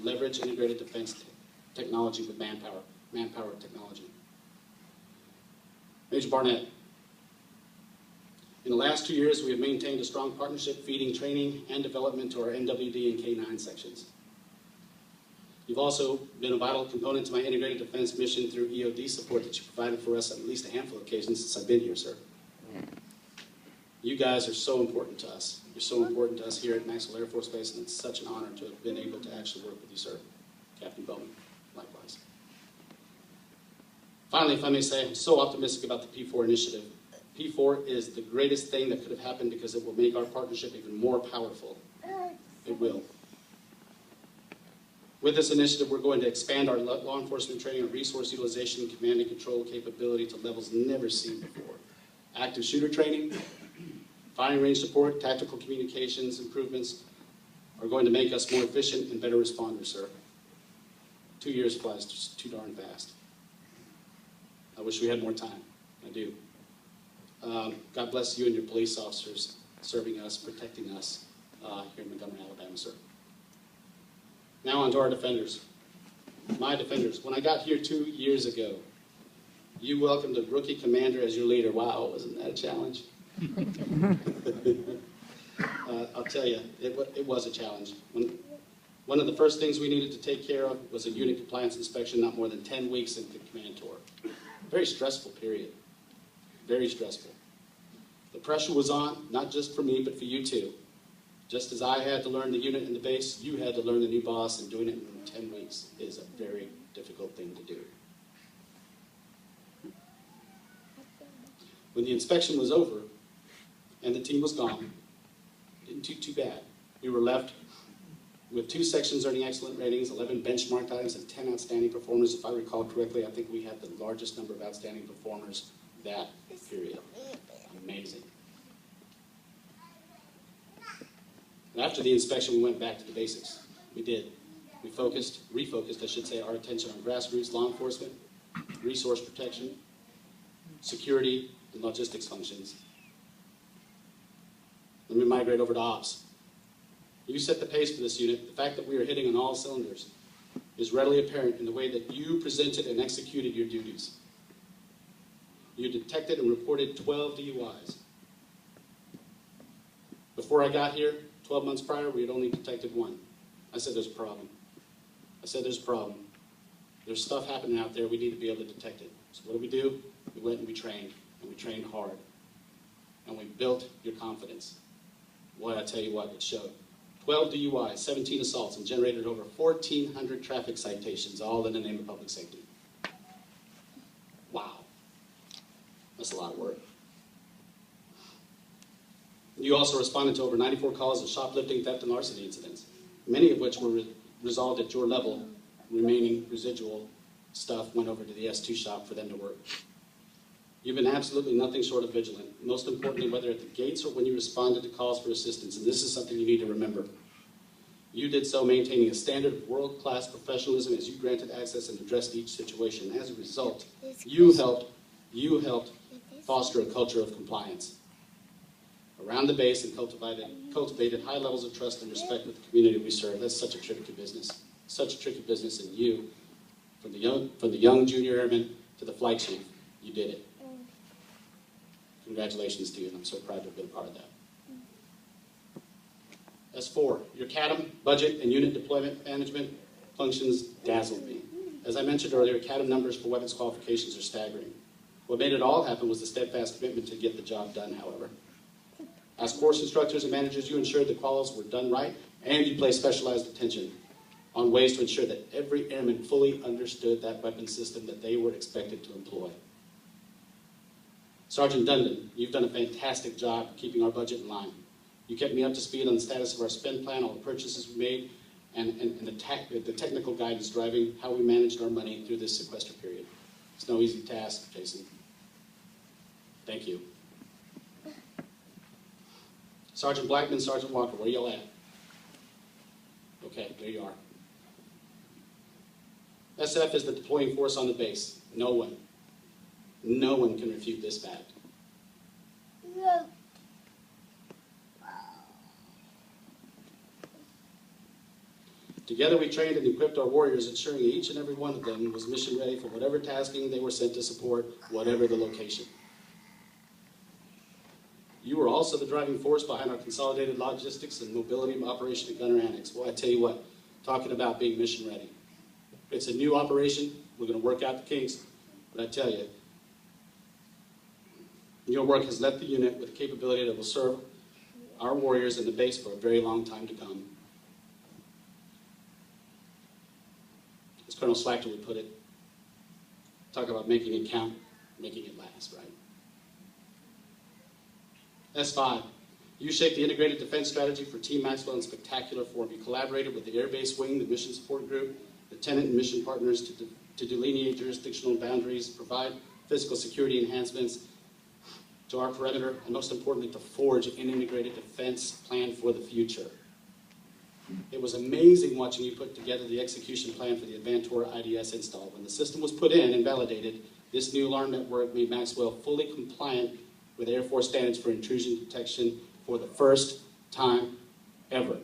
leverage integrated defense technology with manpower technology. Major Barnett. In the last 2 years, we have maintained a strong partnership feeding training and development to our NWD and K9 sections. You've also been a vital component to my integrated defense mission through EOD support that you provided for us on at least a handful of occasions since I've been here, sir. You guys are so important to us. You're so important to us here at Maxwell Air Force Base, and it's such an honor to have been able to actually work with you, sir. Captain Bowman, likewise. Finally, if I may say, I'm so optimistic about the P4 initiative. P4 is the greatest thing that could have happened because it will make our partnership even more powerful. It will. With this initiative, we're going to expand our law enforcement training and resource utilization and command and control capability to levels never seen before. Active shooter training, firing range support, tactical communications improvements are going to make us more efficient and better responders, sir. 2 years flies just too darn fast. I wish we had more time. I do. God bless you and your police officers serving us, protecting us here in Montgomery, Alabama, sir. Now on to our defenders. My defenders. When I got here 2 years ago, you welcomed a rookie commander as your leader. Wow, wasn't that a challenge? I'll tell you, it was a challenge. One of the first things we needed to take care of was a unit compliance inspection, not more than 10 weeks into the command tour. Very stressful period. Very stressful. The pressure was on, not just for me, but for you too. Just as I had to learn the unit and the base, you had to learn the new boss, and doing it in 10 weeks is a very difficult thing to do. When the inspection was over and the team was gone, it didn't do too bad. We were left with 2 sections earning excellent ratings, 11 benchmarked items, and 10 outstanding performers. If I recall correctly, I think we had the largest number of outstanding performers that period. Amazing. And after the inspection, we went back to the basics. We did. We refocused, I should say, our attention on grassroots law enforcement, resource protection, security, and logistics functions. Let me migrate over to ops. You set the pace for this unit. The fact that we are hitting on all cylinders is readily apparent in the way that you presented and executed your duties. You detected and reported 12 DUIs. Before I got here, 12 months prior, we had only detected 1. I said, there's a problem. I said, there's a problem. There's stuff happening out there. We need to be able to detect it. So what do? We went and we trained hard. And we built your confidence. Boy, I tell you what, it showed. 12 DUIs, 17 assaults, and generated over 1,400 traffic citations, all in the name of public safety. Wow. That's a lot of work. You also responded to over 94 calls of shoplifting, theft, and larceny incidents, many of which were resolved at your level. Remaining residual stuff went over to the S2 shop for them to work. You've been absolutely nothing short of vigilant, most importantly, whether at the gates or when you responded to calls for assistance, and this is something you need to remember. You did so maintaining a standard of world-class professionalism as you granted access and addressed each situation. As a result, you helped foster a culture of compliance around the base and cultivated high levels of trust and respect with the community we serve. That's such a tricky business. Such a tricky business, and you, from the young junior airman to the flight chief, you did it. Congratulations to you, and I'm so proud to have been a part of that. S4, your CADM, budget, and unit deployment management functions dazzled me. As I mentioned earlier, CADM numbers for weapons qualifications are staggering. What made it all happen was the steadfast commitment to get the job done, however. As course instructors and managers, you ensured the quals were done right, and you placed specialized attention on ways to ensure that every airman fully understood that weapon system that they were expected to employ. Sergeant Dundon, you've done a fantastic job keeping our budget in line. You kept me up to speed on the status of our spend plan, all the purchases we made, and the technical guidance driving how we managed our money through this sequester period. It's no easy task, Jason. Thank you. Sergeant Blackman, Sergeant Walker, where y'all at? Okay, there you are. SF is the deploying force on the base. No one can refute this fact. No. Together we trained and equipped our warriors, ensuring each and every one of them was mission ready for whatever tasking they were sent to support, whatever the location. You were also the driving force behind our consolidated logistics and mobility operation at Gunner Annex. Well, I tell you what, talking about being mission ready. It's a new operation. We're going to work out the kinks, but I tell you, your work has left the unit with a capability that will serve our warriors and the base for a very long time to come. As Colonel Slachter would put it, talk about making it count, making it last, right? S5, you shaped the integrated defense strategy for Team Maxwell in spectacular form. You collaborated with the Air Base Wing, the Mission Support Group, lieutenant and mission partners to delineate jurisdictional boundaries, provide physical security enhancements to our perimeter, and most importantly, to forge an integrated defense plan for the future. It was amazing watching you put together the execution plan for the Advantor IDS install. When the system was put in and validated, this new alarm network made Maxwell fully compliant with Air Force standards for intrusion detection for the first time ever.